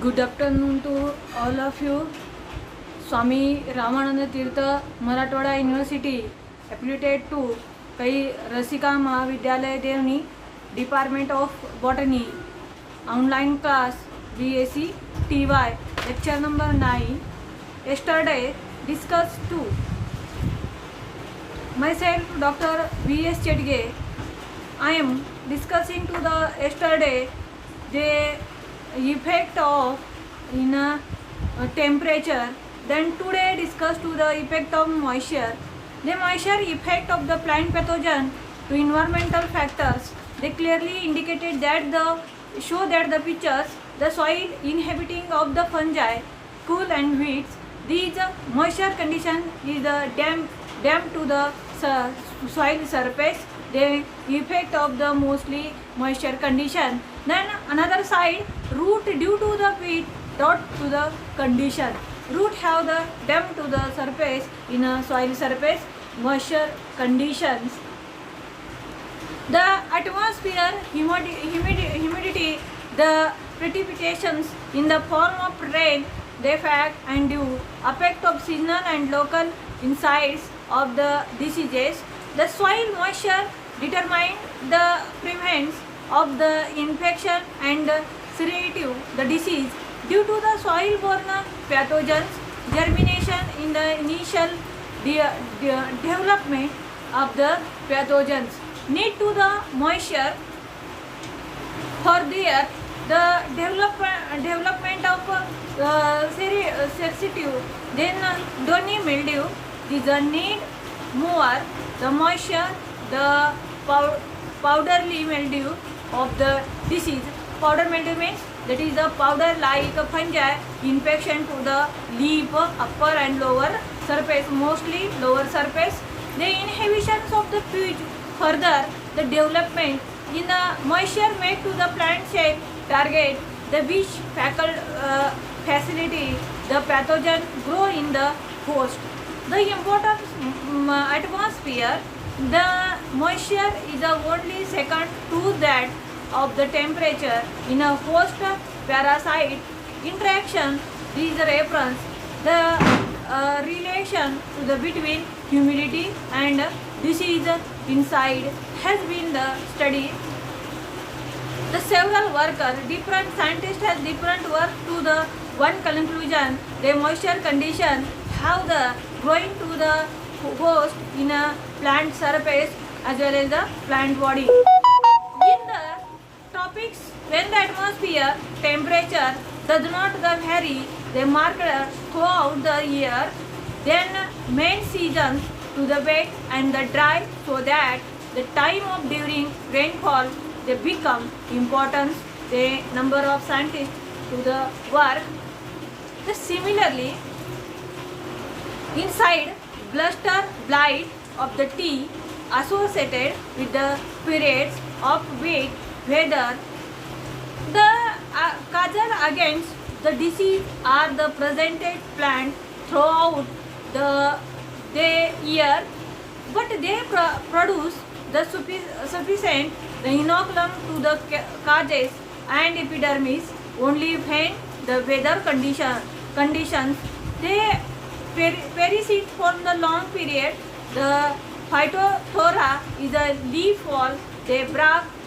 Good afternoon to all of you. Swami Ramanand Tirth Marathwada university affiliated to Kai Rasika Mahavidyalaya Devni department of botany online class BSc TY lecture number 9. Yesterday discussed to myself Dr. V.S. Chedge. I am discussing to the yesterday the effect of in a temperature. Then today discuss to the effect of moisture. The moisture effect of the plant pathogen to environmental factors. They clearly indicated that the pictures the soil inhabiting of the fungi, cool and weeds. These moisture condition is the damp to the soil surface. The effect of the mostly moisture condition. Then another side, root due to the heat dot to the condition. Root have the damp to the surface in a soil surface moisture conditions. The atmosphere humidity, the precipitations in the form of rain, the fact and dew, effect of seasonal and local insights of the diseases. The soil moisture determine the prevalence of the infection and severity the disease due to the soil-borne pathogens. Germination in the initial development of the pathogens need to the moisture for their the development of sensitive then donny mildew. These need more the moisture, the powdery mildew of the disease. Powder mildew means that is the powder like fungi infection to the leaf upper and lower surface, mostly lower surface. The inhibitions of the fuse further the development in the moisture made to the plant shape target the which facility the pathogen grow in the host. The important atmosphere, the moisture is the only second to that of the temperature in a host parasite interaction. Is a reference the relation to the between humidity and disease inside has been the study. The several workers, different scientists has different work to the one conclusion. The moisture condition have the growing to the host in a plant surface as well as the plant body. In the topics, when the atmosphere temperature does not vary, they mark throughout the year. Then main seasons to the wet and the dry, so that the time of during rainfall they become important. The number of scientists to the work. The similarly inside bluster blight of the tea associated with the periods of wet weather. The causes against the disease are the presented plant throughout the year, but they produce the sufficient the inoculum to the causes and epidermis only when the weather conditions they parasite for the long period. The phytophthora is a leaf fall, the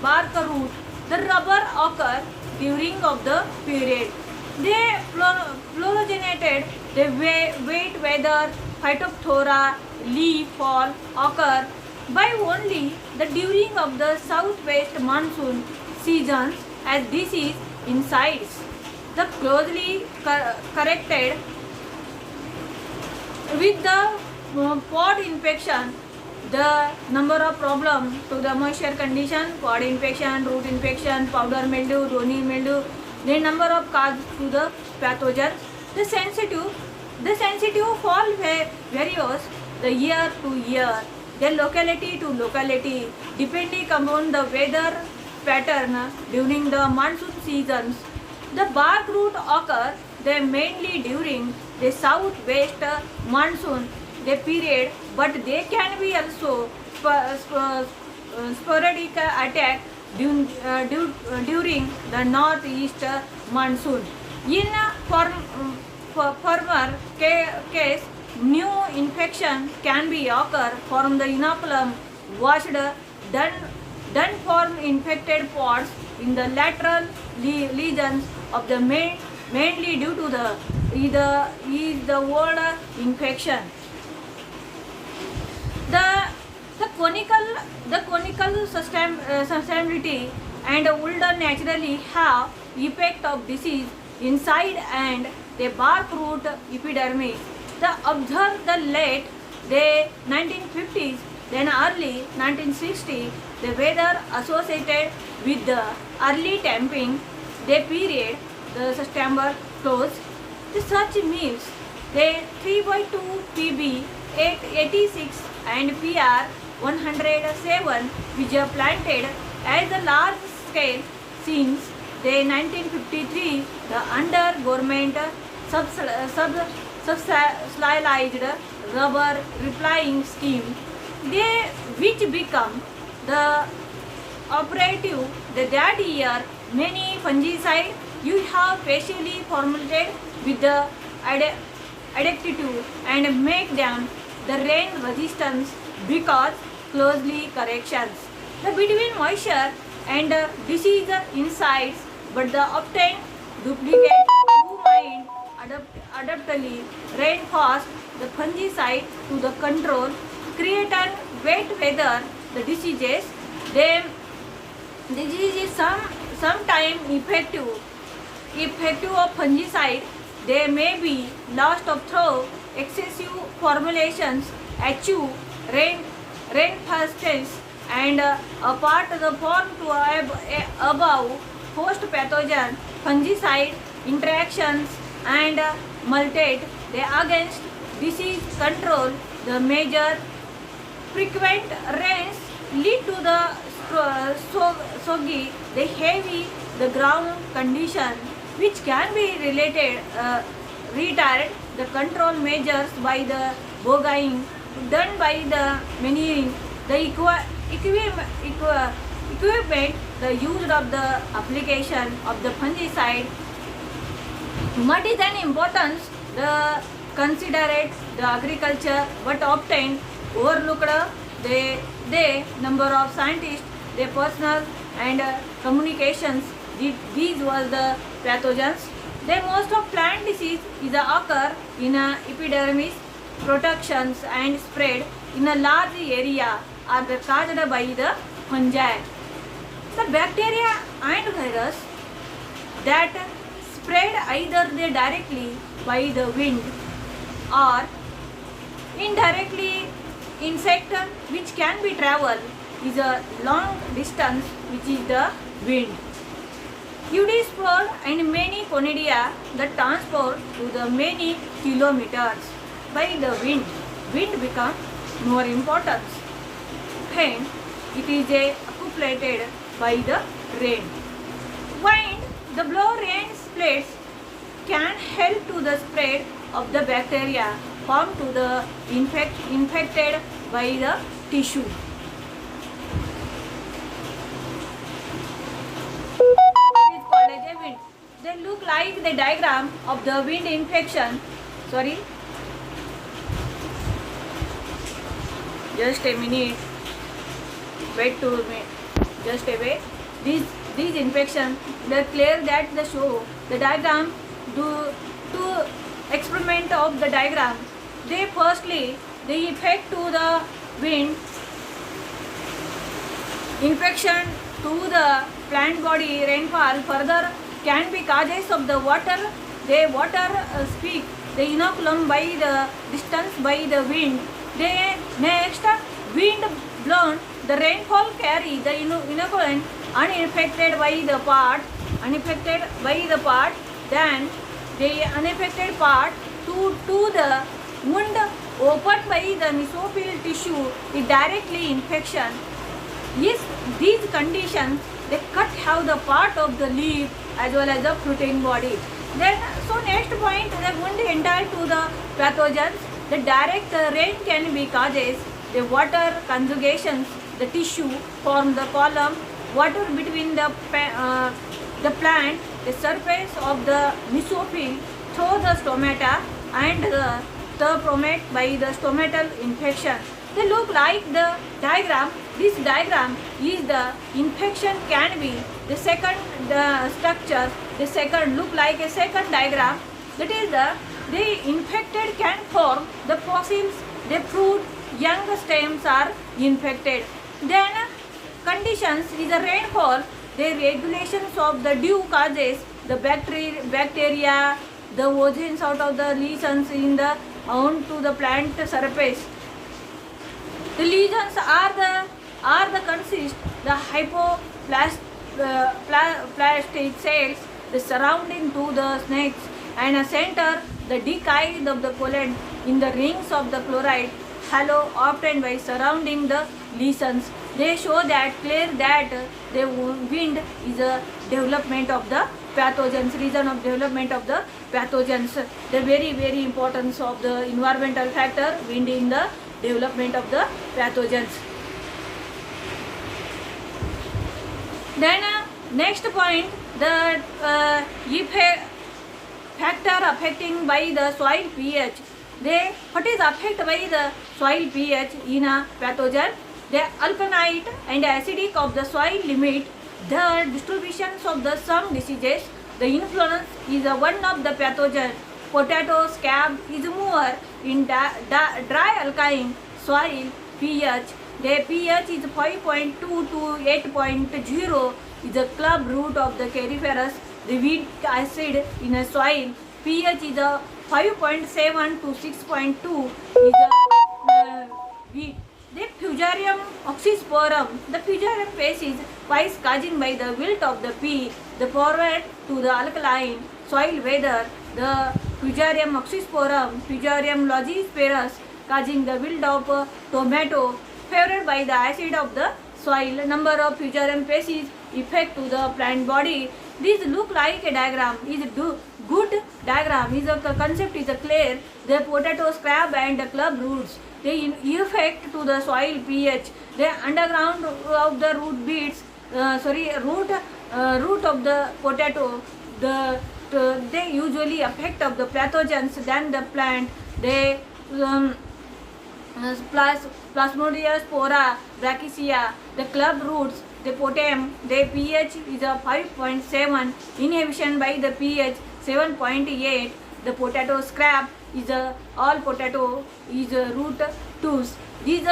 bark root, the rubber occur during of the period. They fluorogenated the wet weather phytophthora leaf fall occur by only the during of the southwest monsoon seasons as disease incides. The closely corrected with the pod infection, the number of problem to the moisture condition, pod infection, root infection, powder mildew, donny mildew, the number of causes to the pathogens. The sensitive fall varies the year to year, the locality to locality, depending upon the weather pattern during the monsoon seasons. The bark root occur they mainly during the southwest monsoon the period, but they can be also sporadic attack during the northeast monsoon. In a former case, new infection can be occur from the inoculum washed done form infected spots in the lateral lesions of the mainly due to the is the old infection. The conical sustainability and would naturally have effect of disease inside and the bark root epidermis. The observed the late the 1950s, then early 1960s, the weather associated with the early tamping, the period, the September close. The such meals, the 3 by 2 PB 886 and PR 107 which are planted as a large scale since the 1953 the under government subsidized rubber replying scheme they which become the operative that year many fungicide you have specially formulated with the adaptive and make them the rain resistance because closely corrections. The between moisture and disease insides but the obtained duplicate who might adaptally rain fast the fungicide to the control create an wet weather the diseases they disease is sometime effective of fungicide they may be lost of through excessive formulations achieve rainfastness and apart the form to above host pathogen fungicide interactions and multate they against disease control the major frequent rains lead to the soggy the heavy the ground condition which can be retarded the control measures by the bogaing done by the manuring the equipment the use of the application of the fungicide what is an importance the considerate the agriculture but obtained overlooked the number of scientists their personal and communications these was the pathogens the most of plant disease is occur in epidermis protections and spread in a large area are the caused by the fungi. The bacteria and virus that spread either they directly by the wind or indirectly insect which can be travel is a long distance which is the wind. Eudyspore and many conidia that transport to the many kilometers by the wind. Wind become more important when it is accumulated by the rain. Wind, the blow rain splits can help to the spread of the bacteria formed to the infected by the tissue. It is called as a wind. They look like the diagram of the wind infection. Sorry. Just a minute. Wait 2 minutes. Just a wait. These infection they clear that the show the diagram do to experiment of the diagram. They firstly the effect to the wind infection to the plant body rainfall further can be causes of the water. The water speak the inoculum by the distance by the wind. They next wind blown the rainfall carry the inoculum unaffected by the part then the unaffected part to the wound opened by the mesophyll tissue is directly infection. Yes, these conditions they cut have the part of the leaf as well as the fruiting body. Then so next point the wound entire to the pathogens. The direct rain can be causes the water conjugations the tissue form the column water between the plant the surface of the mesophyll through the stomata and the promoted by the stomatal infection. They look like the diagram. This diagram is the infection can be the second structure. The second look like a second diagram. That is the infected can form the fossils. The fruit young stems are infected. Then conditions is a rainfall. The regulations of the dew causes the bacteria, the ozones out of the lesions in the onto the plant surface. The lesions are the consist the hypoplastic cells the surrounding to the snakes and a center the decay of the pollen in the rings of the chloride halo obtained by surrounding the lesions. They show that clear that the wind is a development of the pathogens, reason of development of the pathogens. The very importance of the environmental factor wind in the development of the pathogens. Then next point, the factor affecting by the soil pH. What is affected by the soil pH in a pathogen? The alkaline and acidic of the soil limit the distributions of the some diseases. The influence is one of the pathogen. Potato scab is more in dry alkaline soil pH. The pH is 5.2 to 8.0 is the club root of the cariferous. The weed acid in a soil pH is 5.7 to 6.2 is the wheat. The Fusarium oxysporum. The Fusarium species is caused by the wilt of the pea. The forward to the alkaline soil weather. The Fusarium oxysporum, Fusarium logisperus, causing the wilt of tomato, favored by the acid of the soil. Number of Fusarium species effect to the plant body. This look like a diagram. Is good diagram. Is a concept is a clear. The potato scab and the club roots. They effect to the soil pH. The underground of the root beads. Root of the potato. They usually affect of the pathogens than the plant. They Plasmodium spora, brachycia, the club roots, the potem, the pH is a 5.7, inhibition by the pH 7.8. The potato scrap is all potato is root tools. These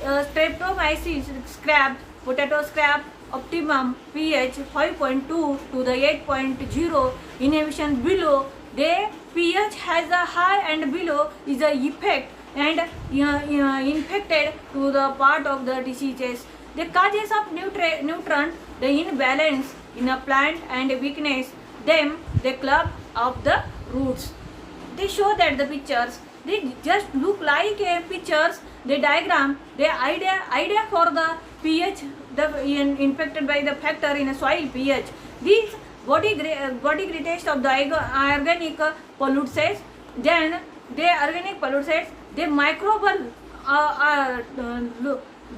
streptomyces scrap, potato scrap, optimum pH 5.2 to the 8.0, inhibition below. The pH has a high and below is a effect and infected to the part of the diseases. The causes of nutrient, the imbalance in a plant and weakness, them the club of the roots. They show that the pictures, they just look like a pictures, the diagram, the idea for the pH, the infected by the factor in a soil pH. These body greatest of the organic pollutants, then the organic pollutants, the microbial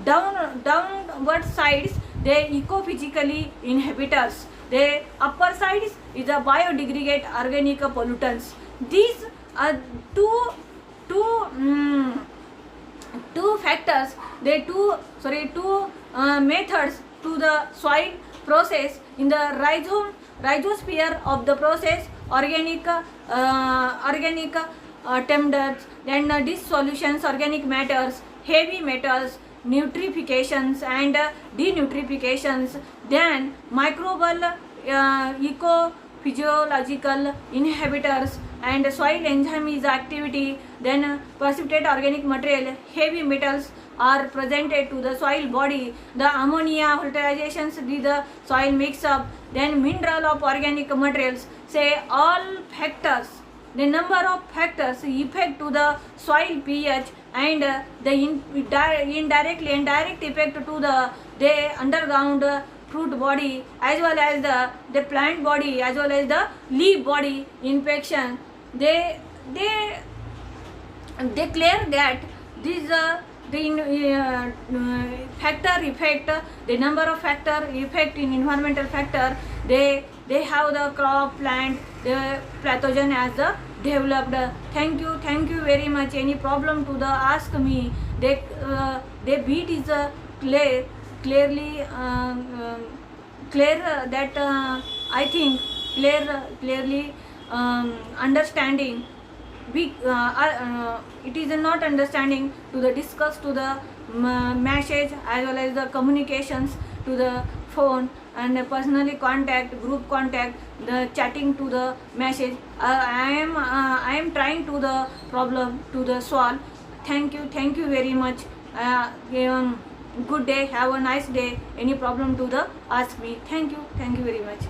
downward sides, they ecophysically inhibitors. The upper sides is a biodegradable organic pollutants. These are two factors. They two methods to the soil process in the rhizosphere of the process organic temperatures, then dissolutions organic matters, heavy metals, nutrifications and denutrifications, then microbial ecophysiological inhibitors and soil enzymes activity, then precipitate organic material, heavy metals are presented to the soil body, the ammonia fertilizations with the soil mix up, then mineral of organic materials. Say all factors, the number of factors effect to the soil pH and the indirectly and direct effect to the underground fruit body as well as the plant body as well as the leaf body infection. They declare that this the factor effect, the number of factor effect in environmental factor, they they have the crop plant, the pathogen as the developed. Thank you very much. Any problem to the ask me. They beat is clearly clear that I think clearly understanding. It is not understanding to the discuss to the message as well as the communications to the phone and personally contact, group contact, the chatting to the message. I am trying to the problem to the solve. Thank you very much. Good day, have a nice day. Any problem to the ask me. Thank you very much.